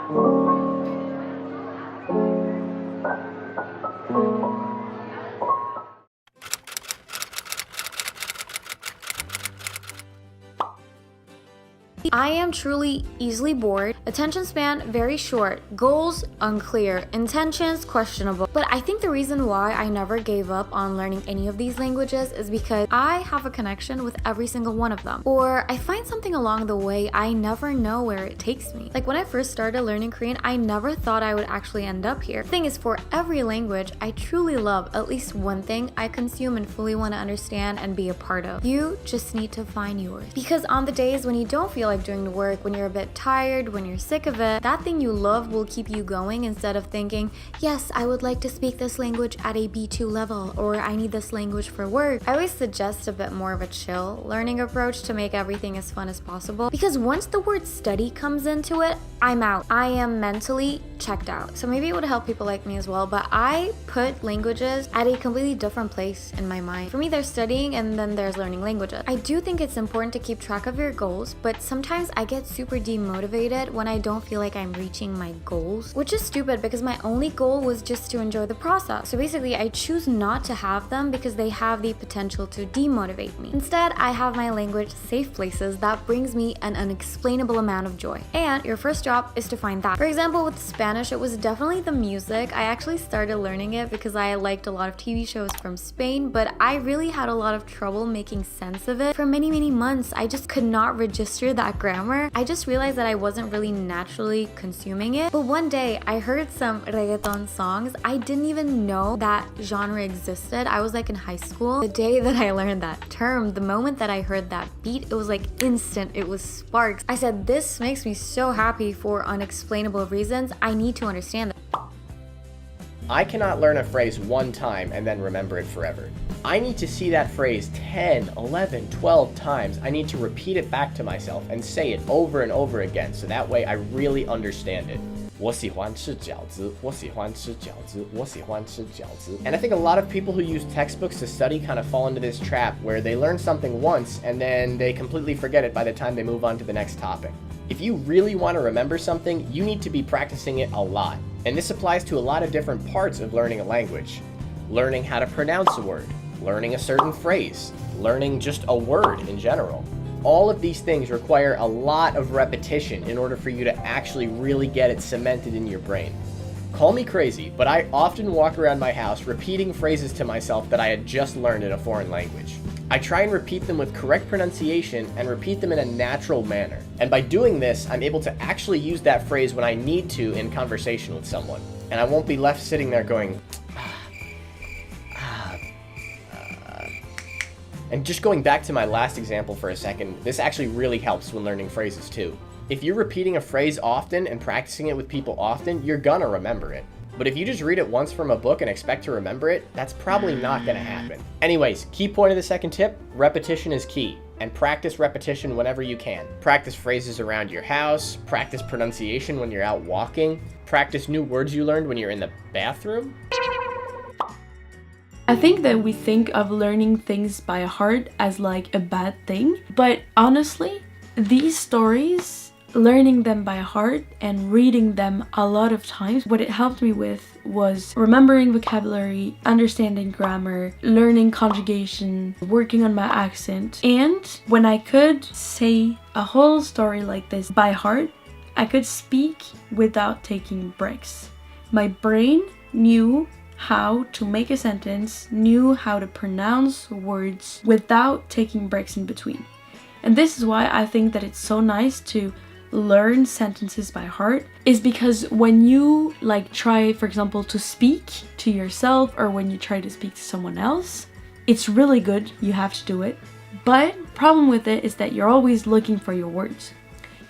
I am truly easily bored, attention span very short, goals unclear, intentions questionable. But I think the reason why I never gave up on learning any of these languages is because I have a connection with every single one of them. Or I find something along the way, I never know where it takes me. Like when I first started learning Korean, I never thought I would actually end up here. The thing is, for every language I truly love, at least one thing I consume and fully want to understand and be a part of. You just need to find yours. Because on the days when you don't feel like doing the work, when you're a bit tired, when you're sick of it, that thing you love will keep you going instead of thinking, yes, I would like to speak this language at a B2 level, or I need this language for work. I always suggest a bit more of a chill learning approach to make everything as fun as possible, because once the word study comes into it, I'm out. I am mentally checked out. So maybe it would help people like me as well, but I put languages at a completely different place in my mind. For me, there's studying and then there's learning languages. I do think it's important to keep track of your goals, but sometimes I get super demotivated when I don't feel like I'm reaching my goals, which is stupid because my only goal was just to enjoy the process. So basically, I choose not to have them because they have the potential to demotivate me. Instead, I have my language safe places that brings me an unexplainable amount of joy. And your first job is to find that. For example, with Spanish, it was definitely the music. I actually started learning it because I liked a lot of TV shows from Spain, but I really had a lot of trouble making sense of it. For many months, I just could not register that grammar. I just realized that I wasn't really naturally consuming it. But one day, I heard some reggaeton songs. I didn't even know that genre existed. I was like in high school. The day that I learned that term, the moment that I heard that beat, it was like instant. It was sparks. I said, this makes me so happy for unexplainable reasons. I need to understand that. I cannot learn a phrase one time and then remember it forever. I need to see that phrase 10, 11, 12 times. I need to repeat it back to myself and say it over and over again, so that way I really understand it. 我喜欢吃饺子，我喜欢吃饺子，我喜欢吃饺子. And I think a lot of people who use textbooks to study kind of fall into this trap where they learn something once and then they completely forget it by the time they move on to the next topic. If you really want to remember something, you need to be practicing it a lot. And this applies to a lot of different parts of learning a language. Learning how to pronounce a word, learning a certain phrase, learning just a word in general. All of these things require a lot of repetition in order for you to actually really get it cemented in your brain. Call me crazy, but I often walk around my house repeating phrases to myself that I had just learned in a foreign language. I try and repeat them with correct pronunciation and repeat them in a natural manner. And by doing this, I'm able to actually use that phrase when I need to in conversation with someone. And I won't be left sitting there going, And just going back to my last example for a second, this actually really helps when learning phrases too. If you're repeating a phrase often and practicing it with people often, you're gonna remember it. But if you just read it once from a book and expect to remember it, that's probably not gonna happen. Anyways, key point of the second tip, repetition is key. And practice repetition whenever you can. Practice phrases around your house, practice pronunciation when you're out walking, practice new words you learned when you're in the bathroom. I think that we think of learning things by heart as like a bad thing, but honestly, these stories, learning them by heart and reading them a lot of times, what it helped me with was remembering vocabulary, understanding grammar, learning conjugation, working on my accent. And when I could say a whole story like this by heart, I could speak without taking breaks. My brain knew how to make a sentence, knew how to pronounce words without taking breaks in between. And this is why I think that it's so nice to learn sentences by heart, is because when you try, for example, to speak to yourself or when you try to speak to someone else, it's really good, you have to do it. But problem with it is that you're always looking for your words.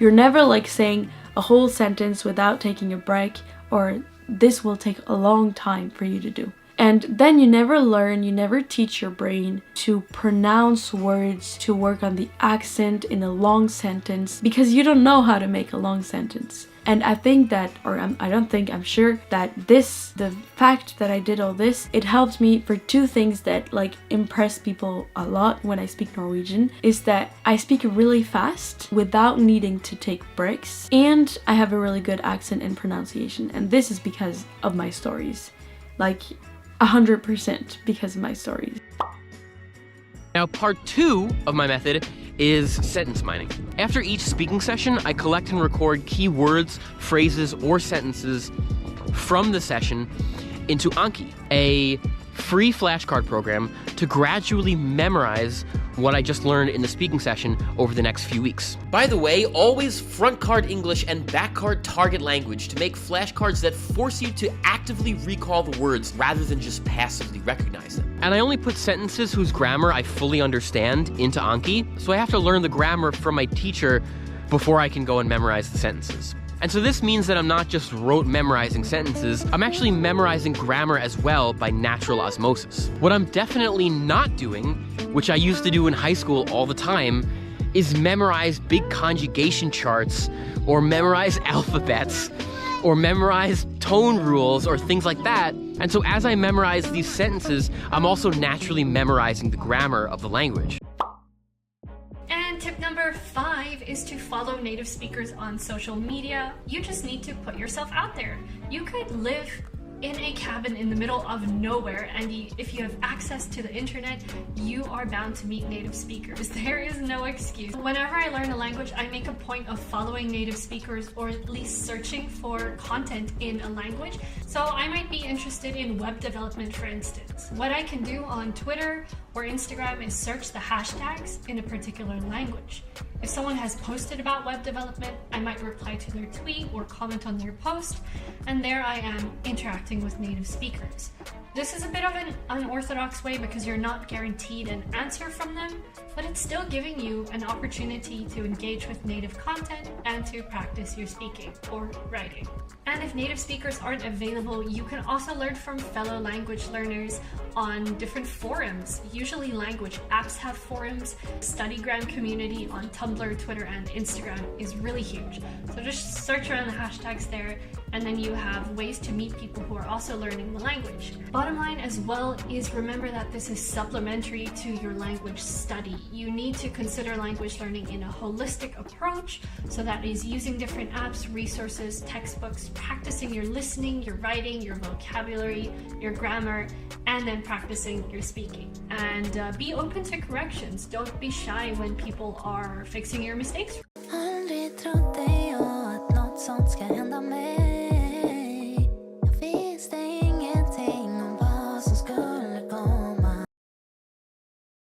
You're never saying a whole sentence without taking a break, or this will take a long time for you to do. And then you never learn, you never teach your brain to pronounce words, to work on the accent in a long sentence, because you don't know how to make a long sentence. And I think that, I'm sure that the fact that I did all this, it helped me for two things that like impress people a lot when I speak Norwegian, is that I speak really fast without needing to take breaks, and I have a really good accent and pronunciation. And this is because of my stories. Like 100% because of my stories. Now, part 2 of my method is sentence mining. After each speaking session, I collect and record key words, phrases, or sentences from the session into Anki, a free flashcard program to gradually memorize what I just learned in the speaking session over the next few weeks. By the way, always front card English and back card target language to make flashcards that force you to actively recall the words rather than just passively recognize them. And I only put sentences whose grammar I fully understand into Anki, so I have to learn the grammar from my teacher before I can go and memorize the sentences. And so this means that I'm not just rote memorizing sentences, I'm actually memorizing grammar as well by natural osmosis. What I'm definitely not doing, which I used to do in high school all the time, is memorize big conjugation charts, or memorize alphabets, or memorize tone rules, or things like that. And so as I memorize these sentences, I'm also naturally memorizing the grammar of the language. And tip number 5 is to follow native speakers on social media. You just need to put yourself out there. You could live in a cabin in the middle of nowhere, and if you have access to the internet, you are bound to meet native speakers. There is no excuse. Whenever I learn a language, I make a point of following native speakers, or at least searching for content in a language. So I might be interested in web development, for instance. What I can do on Twitter or Instagram is search the hashtags in a particular language. If someone has posted about web development, I might reply to their tweet or comment on their post, and there I am interacting with native speakers. This is a bit of an unorthodox way because you're not guaranteed an answer from them, but it's still giving you an opportunity to engage with native content and to practice your speaking or writing. And if native speakers aren't available, you can also learn from fellow language learners on different forums. Usually language apps have forums. StudyGram community on Tumblr, Twitter, and Instagram is really huge. So just search around the hashtags there, and then you have ways to meet people who are also learning the language. Bottom line as well is remember that this is supplementary to your language study. You need to consider language learning in a holistic approach, so that is using different apps, resources, textbooks, practicing your listening, your writing, your vocabulary, your grammar, and then practicing your speaking. And be open to corrections. Don't be shy when people are fixing your mistakes.